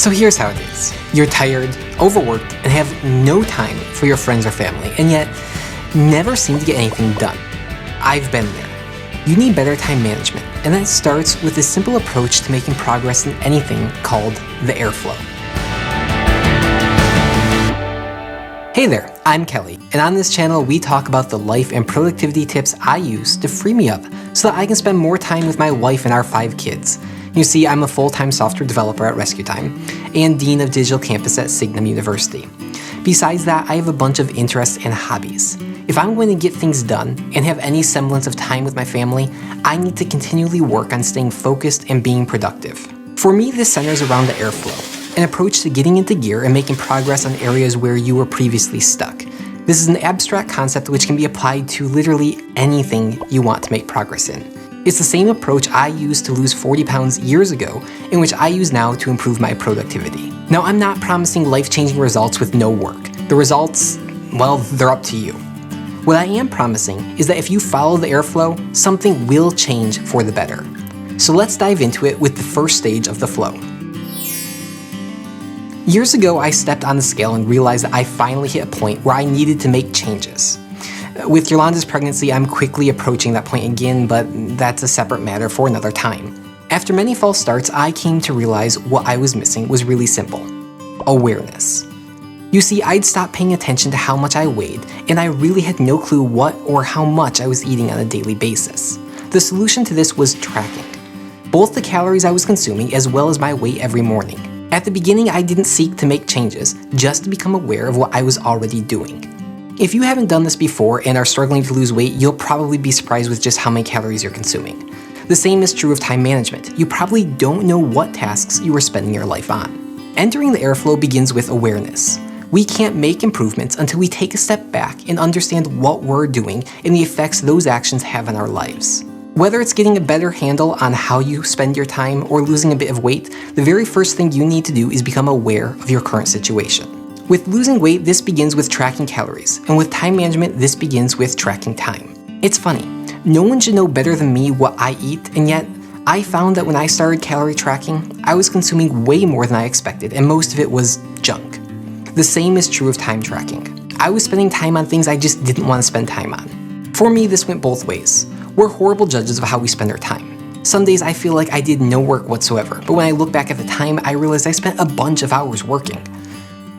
So here's how it is. You're tired, overworked, and have no time for your friends or family, and yet never seem to get anything done. I've been there. You need better time management, and that starts with a simple approach to making progress in anything called the AIRR Flow. Hey there, I'm Kelly, and on this channel we talk about the life and productivity tips I use to free me up so that I can spend more time with my wife and our 5 kids. You see, I'm a full-time software developer at Rescue Time and Dean of Digital Campus at Signum University. Besides that, I have a bunch of interests and hobbies. If I'm going to get things done and have any semblance of time with my family, I need to continually work on staying focused and being productive. For me, this centers around the AIRR Flow, an approach to getting into gear and making progress on areas where you were previously stuck. This is an abstract concept which can be applied to literally anything you want to make progress in. It's the same approach I used to lose 40 pounds years ago, and which I use now to improve my productivity. Now, I'm not promising life-changing results with no work. The results, well, they're up to you. What I am promising is that if you follow the AIRR Flow, something will change for the better. So let's dive into it with the first stage of the flow. Years ago, I stepped on the scale and realized that I finally hit a point where I needed to make changes. With Yolanda's pregnancy, I'm quickly approaching that point again, but that's a separate matter for another time. After many false starts, I came to realize what I was missing was really simple: awareness. You see, I'd stopped paying attention to how much I weighed, and I really had no clue what or how much I was eating on a daily basis. The solution to this was tracking, both the calories I was consuming as well as my weight every morning. At the beginning, I didn't seek to make changes, just to become aware of what I was already doing. If you haven't done this before and are struggling to lose weight, you'll probably be surprised with just how many calories you're consuming. The same is true of time management. You probably don't know what tasks you are spending your life on. Entering the AIRR Flow begins with awareness. We can't make improvements until we take a step back and understand what we're doing and the effects those actions have on our lives. Whether it's getting a better handle on how you spend your time or losing a bit of weight, the very first thing you need to do is become aware of your current situation. With losing weight, this begins with tracking calories, and with time management, this begins with tracking time. It's funny, no one should know better than me what I eat, and yet, I found that when I started calorie tracking, I was consuming way more than I expected, and most of it was junk. The same is true of time tracking. I was spending time on things I just didn't want to spend time on. For me, this went both ways. We're horrible judges of how we spend our time. Some days I feel like I did no work whatsoever, but when I look back at the time, I realized I spent a bunch of hours working.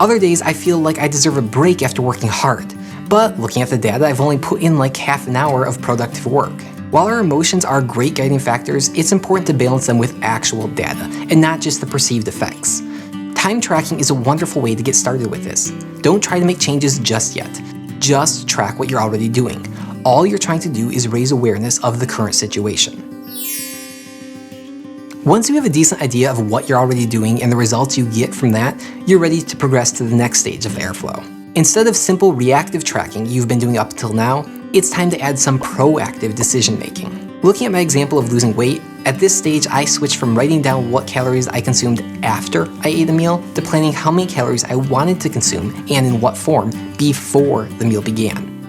Other days I feel like I deserve a break after working hard, but looking at the data, I've only put in like half an hour of productive work. While our emotions are great guiding factors, it's important to balance them with actual data, and not just the perceived effects. Time tracking is a wonderful way to get started with this. Don't try to make changes just yet. Just track what you're already doing. All you're trying to do is raise awareness of the current situation. Once you have a decent idea of what you're already doing and the results you get from that, you're ready to progress to the next stage of the AIRR Flow. Instead of simple reactive tracking you've been doing up until now, it's time to add some proactive decision making. Looking at my example of losing weight, at this stage I switched from writing down what calories I consumed after I ate a meal to planning how many calories I wanted to consume and in what form before the meal began.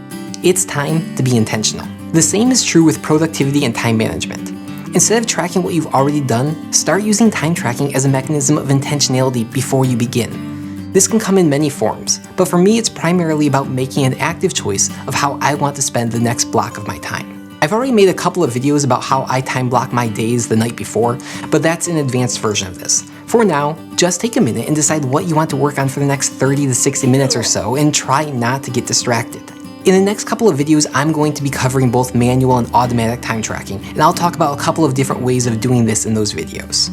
It's time to be intentional. The same is true with productivity and time management. Instead of tracking what you've already done, start using time tracking as a mechanism of intentionality before you begin. This can come in many forms, but for me it's primarily about making an active choice of how I want to spend the next block of my time. I've already made a couple of videos about how I time block my days the night before, but that's an advanced version of this. For now, just take a minute and decide what you want to work on for the next 30 to 60 minutes or so, and try not to get distracted. In the next couple of videos, I'm going to be covering both manual and automatic time tracking, and I'll talk about a couple of different ways of doing this in those videos.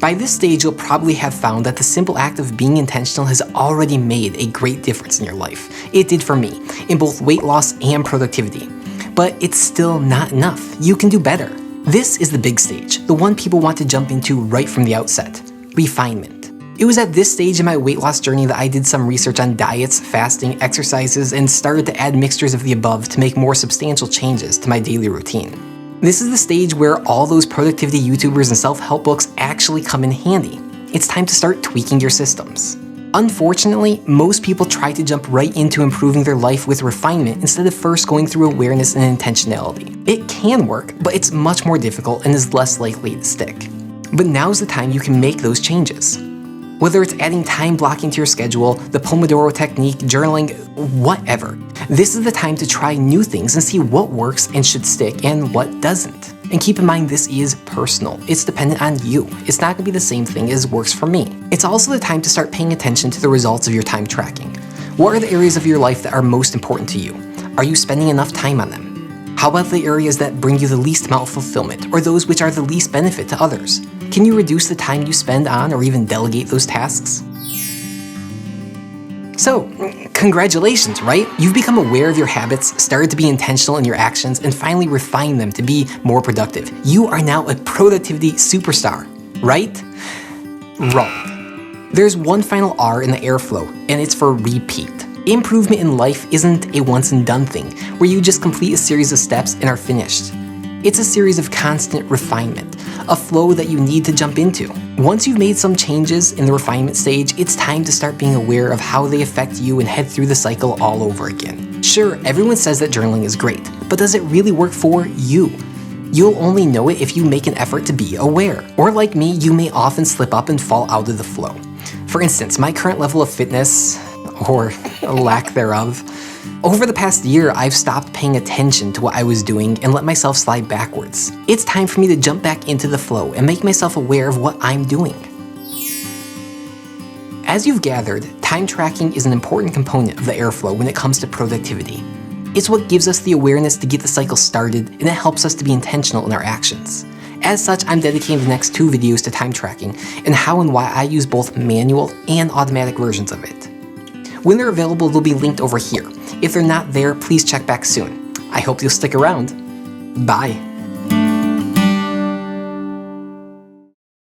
By this stage, you'll probably have found that the simple act of being intentional has already made a great difference in your life. It did for me, in both weight loss and productivity. But it's still not enough. You can do better. This is the big stage, the one people want to jump into right from the outset: refinement. It was at this stage in my weight loss journey that I did some research on diets, fasting, exercises, and started to add mixtures of the above to make more substantial changes to my daily routine. This is the stage where all those productivity YouTubers and self-help books actually come in handy. It's time to start tweaking your systems. Unfortunately, most people try to jump right into improving their life with refinement instead of first going through awareness and intentionality. It can work, but it's much more difficult and is less likely to stick. But now's the time you can make those changes. Whether it's adding time blocking to your schedule, the Pomodoro technique, journaling, whatever. This is the time to try new things and see what works and should stick and what doesn't. And keep in mind, this is personal. It's dependent on you. It's not gonna be the same thing as works for me. It's also the time to start paying attention to the results of your time tracking. What are the areas of your life that are most important to you? Are you spending enough time on them? How about the areas that bring you the least amount of fulfillment, or those which are the least benefit to others? Can you reduce the time you spend on or even delegate those tasks? So, congratulations, right? You've become aware of your habits, started to be intentional in your actions, and finally refined them to be more productive. You are now a productivity superstar, right? Wrong. There's one final R in the AIRR Flow, and it's for repeat. Improvement in life isn't a once and done thing, where you just complete a series of steps and are finished. It's a series of constant refinement, a flow that you need to jump into. Once you've made some changes in the refinement stage, it's time to start being aware of how they affect you and head through the cycle all over again. Sure, everyone says that journaling is great, but does it really work for you? You'll only know it if you make an effort to be aware. Or like me, you may often slip up and fall out of the flow. For instance, my current level of fitness, or lack thereof, over the past year, I've stopped paying attention to what I was doing and let myself slide backwards. It's time for me to jump back into the flow and make myself aware of what I'm doing. As you've gathered, time tracking is an important component of the AIRR Flow when it comes to productivity. It's what gives us the awareness to get the cycle started, and it helps us to be intentional in our actions. As such, I'm dedicating the next 2 videos to time tracking and how and why I use both manual and automatic versions of it. When they're available, they'll be linked over here. If they're not there, please check back soon. I hope you'll stick around. Bye.